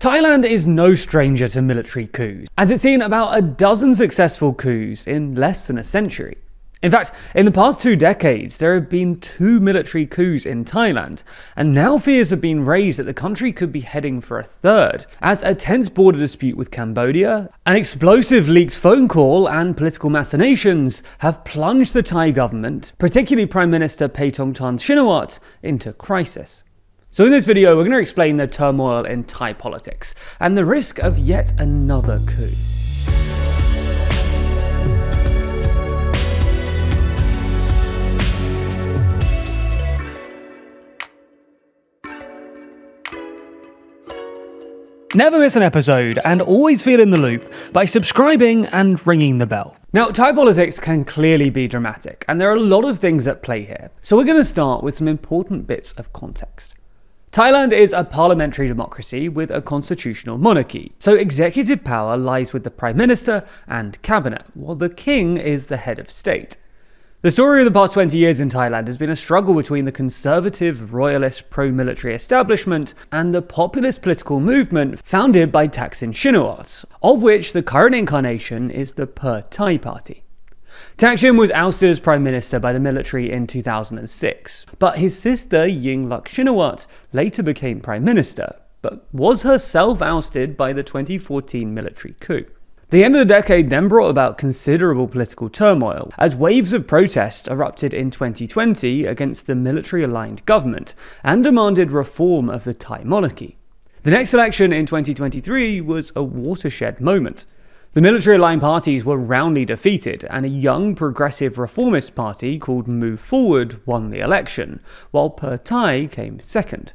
Thailand is no stranger to military coups, as it's seen about a dozen successful coups in less than a century. In fact, in the past 2 decades, there have been 2 military coups in Thailand, and now fears have been raised that the country could be heading for a third, as a tense border dispute with Cambodia, an explosive leaked phone call, and political machinations have plunged the Thai government, particularly Prime Minister Paetongtarn into crisis. So in this video, we're going to explain the turmoil in Thai politics, and the risk of yet another coup. Never miss an episode and always feel in the loop by subscribing and ringing the bell. Now, Thai politics can clearly be dramatic, and there are a lot of things at play here. So we're going to start with some important bits of context. Thailand is a parliamentary democracy with a constitutional monarchy, so executive power lies with the Prime Minister and Cabinet, while the King is the head of state. The story of the past 20 years in Thailand has been a struggle between the conservative, royalist, pro-military establishment and the populist political movement founded by Thaksin Shinawatra, of which the current incarnation is the Thai Party. Thaksin was ousted as Prime Minister by the military in 2006, but his sister Yingluck Shinawatra later became Prime Minister, but was herself ousted by the 2014 military coup. The end of the decade then brought about considerable political turmoil, as waves of protest erupted in 2020 against the military-aligned government and demanded reform of the Thai monarchy. The next election in 2023 was a watershed moment. The military-aligned parties were roundly defeated, and a young progressive reformist party called Move Forward won the election, while Thai came second.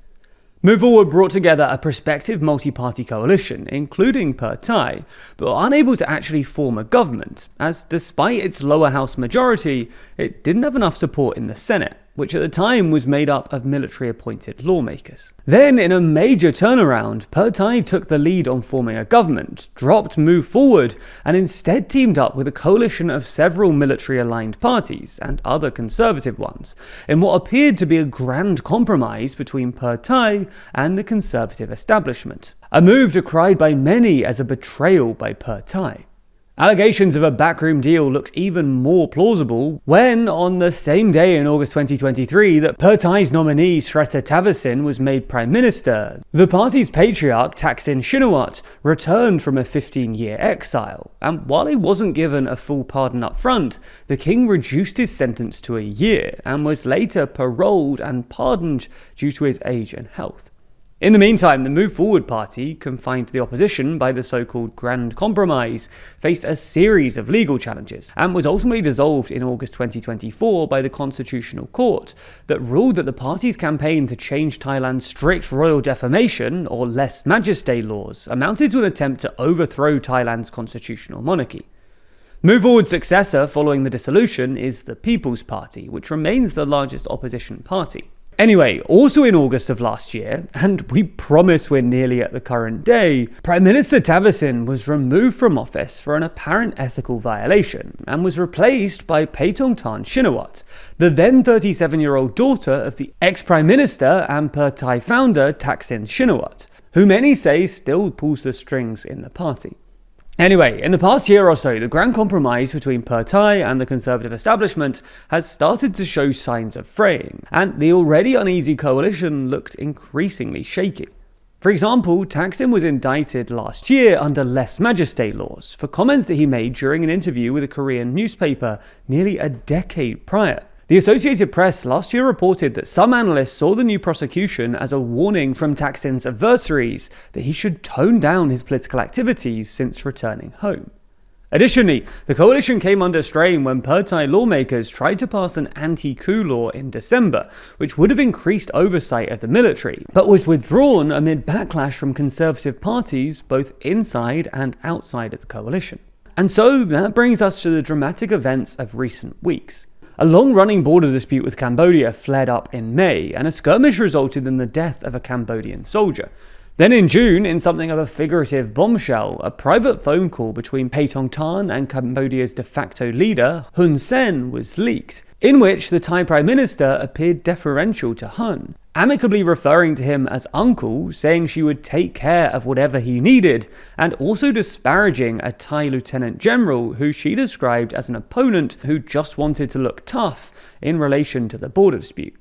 Move Forward brought together a prospective multi-party coalition, including Thai, but were unable to actually form a government, as despite its lower house majority, it didn't have enough support in the Senate, which at the time was made up of military-appointed lawmakers. Then, in a major turnaround, Thai took the lead on forming a government, dropped Move Forward, and instead teamed up with a coalition of several military-aligned parties, and other conservative ones, in what appeared to be a grand compromise between Thai and the conservative establishment. A move decried by many as a betrayal by Thai. Allegations of a backroom deal looked even more plausible when, on the same day in August 2023 that Thai's nominee Srettha Thavisin was made Prime Minister, the party's patriarch Thaksin Shinawatra returned from a 15-year exile, and while he wasn't given a full pardon up front, the king reduced his sentence to a year and was later paroled and pardoned due to his age and health. In the meantime, the Move Forward party, confined to the opposition by the so-called Grand Compromise, faced a series of legal challenges and was ultimately dissolved in August 2024 by the Constitutional Court that ruled that the party's campaign to change Thailand's strict royal defamation, or lèse majesté laws, amounted to an attempt to overthrow Thailand's constitutional monarchy. Move Forward's successor following the dissolution is the People's Party, which remains the largest opposition party. Anyway, also in August of last year, and we promise we're nearly at the current day, Prime Minister Thavisin was removed from office for an apparent ethical violation and was replaced by Paetongtarn Shinawatra, the then 37-year-old daughter of the ex-Prime Minister and Thai founder Thaksin Shinawatra, who many say still pulls the strings in the party. Anyway, in the past year or so, the grand compromise between Thai and the conservative establishment has started to show signs of fraying, and the already uneasy coalition looked increasingly shaky. For example, Thaksin was indicted last year under lèse majesté laws for comments that he made during an interview with a Korean newspaper nearly a decade prior. The Associated Press last year reported that some analysts saw the new prosecution as a warning from Thaksin's adversaries that he should tone down his political activities since returning home. Additionally, the coalition came under strain when Thai lawmakers tried to pass an anti-coup law in December, which would have increased oversight of the military, but was withdrawn amid backlash from conservative parties both inside and outside of the coalition. And so that brings us to the dramatic events of recent weeks. A long-running border dispute with Cambodia flared up in May, and a skirmish resulted in the death of a Cambodian soldier. Then in June, in something of a figurative bombshell, a private phone call between Paetongtarn and Cambodia's de facto leader, Hun Sen, was leaked, in which the Thai Prime Minister appeared deferential to Hun, amicably referring to him as uncle, saying she would take care of whatever he needed, and also disparaging a Thai lieutenant general who she described as an opponent who just wanted to look tough in relation to the border dispute.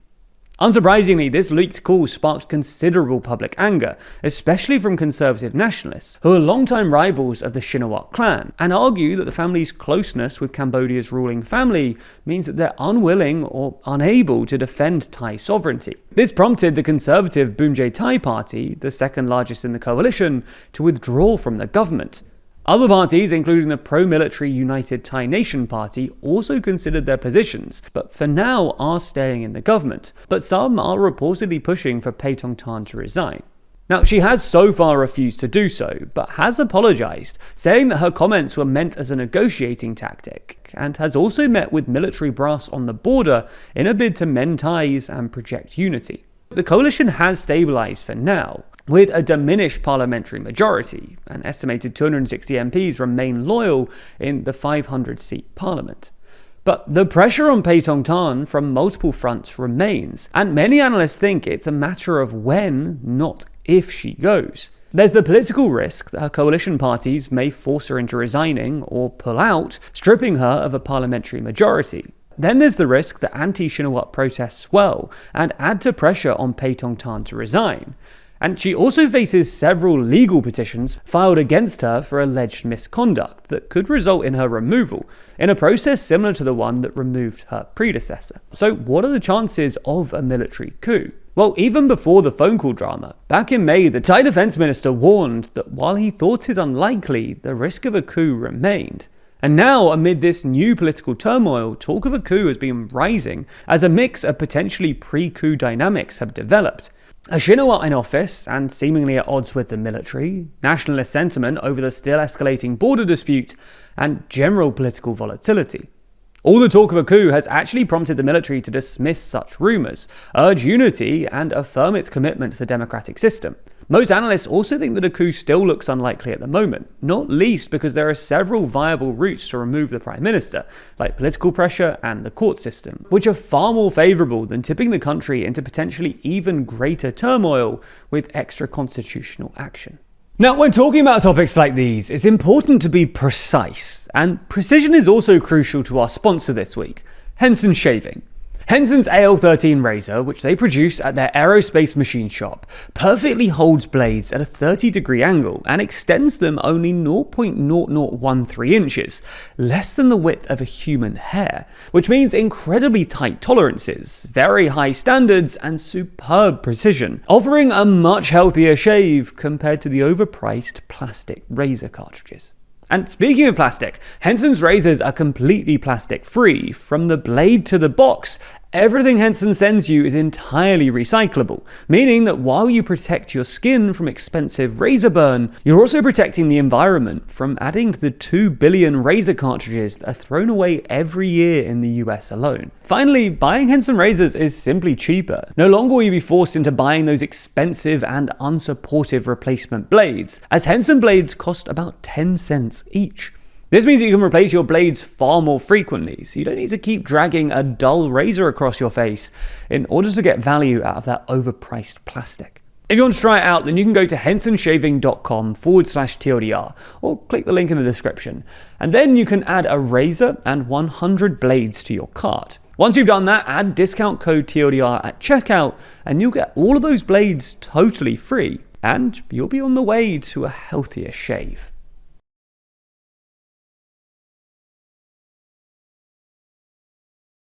Unsurprisingly, this leaked call sparked considerable public anger, especially from conservative nationalists, who are longtime rivals of the Shinawatra clan, and argue that the family's closeness with Cambodia's ruling family means that they're unwilling or unable to defend Thai sovereignty. This prompted the conservative Boomjay Thai party, the second largest in the coalition, to withdraw from the government. Other parties, including the pro-military United Thai Nation Party, also considered their positions, but for now are staying in the government. But some are reportedly pushing for Paetongtarn to resign. Now, she has so far refused to do so, but has apologised, saying that her comments were meant as a negotiating tactic, and has also met with military brass on the border in a bid to mend ties and project unity. The coalition has stabilised for now, with a diminished parliamentary majority. An estimated 260 MPs remain loyal in the 500-seat parliament. But the pressure on Paetongtarn from multiple fronts remains, and many analysts think it's a matter of when, not if, she goes. There's the political risk that her coalition parties may force her into resigning or pull out, stripping her of a parliamentary majority. Then there's the risk that anti-Shinawatra protests swell and add to pressure on Paetongtarn to resign. And she also faces several legal petitions filed against her for alleged misconduct that could result in her removal, in a process similar to the one that removed her predecessor. So what are the chances of a military coup? Well, even before the phone call drama, back in May, the Thai defense minister warned that while he thought it unlikely, the risk of a coup remained. And now, amid this new political turmoil, talk of a coup has been rising as a mix of potentially pre-coup dynamics have developed. A Shinawatra in office, and seemingly at odds with the military, nationalist sentiment over the still escalating border dispute, and general political volatility. All the talk of a coup has actually prompted the military to dismiss such rumours, urge unity, and affirm its commitment to the democratic system. Most analysts also think that a coup still looks unlikely at the moment, not least because there are several viable routes to remove the Prime Minister, like political pressure and the court system, which are far more favourable than tipping the country into potentially even greater turmoil with extra-constitutional action. Now, when talking about topics like these, it's important to be precise, and precision is also crucial to our sponsor this week, Henson Shaving. Henson's AL13 razor, which they produce at their aerospace machine shop, perfectly holds blades at a 30-degree angle and extends them only 0.0013 inches, less than the width of a human hair, which means incredibly tight tolerances, very high standards, and superb precision, offering a much healthier shave compared to the overpriced plastic razor cartridges. And speaking of plastic, Henson's razors are completely plastic-free. From the blade to the box, everything Henson sends you is entirely recyclable, meaning that while you protect your skin from expensive razor burn, you're also protecting the environment from adding to the 2 billion razor cartridges that are thrown away every year in the US alone. Finally, buying Henson razors is simply cheaper. No longer will you be forced into buying those expensive and unsupportive replacement blades, as Henson blades cost about 10 cents each. This means that you can replace your blades far more frequently, so you don't need to keep dragging a dull razor across your face in order to get value out of that overpriced plastic. If you want to try it out, then you can go to hensonshaving.com/TLDR or click the link in the description. And then you can add a razor and 100 blades to your cart. Once you've done that, add discount code TLDR at checkout and you'll get all of those blades totally free. And you'll be on the way to a healthier shave.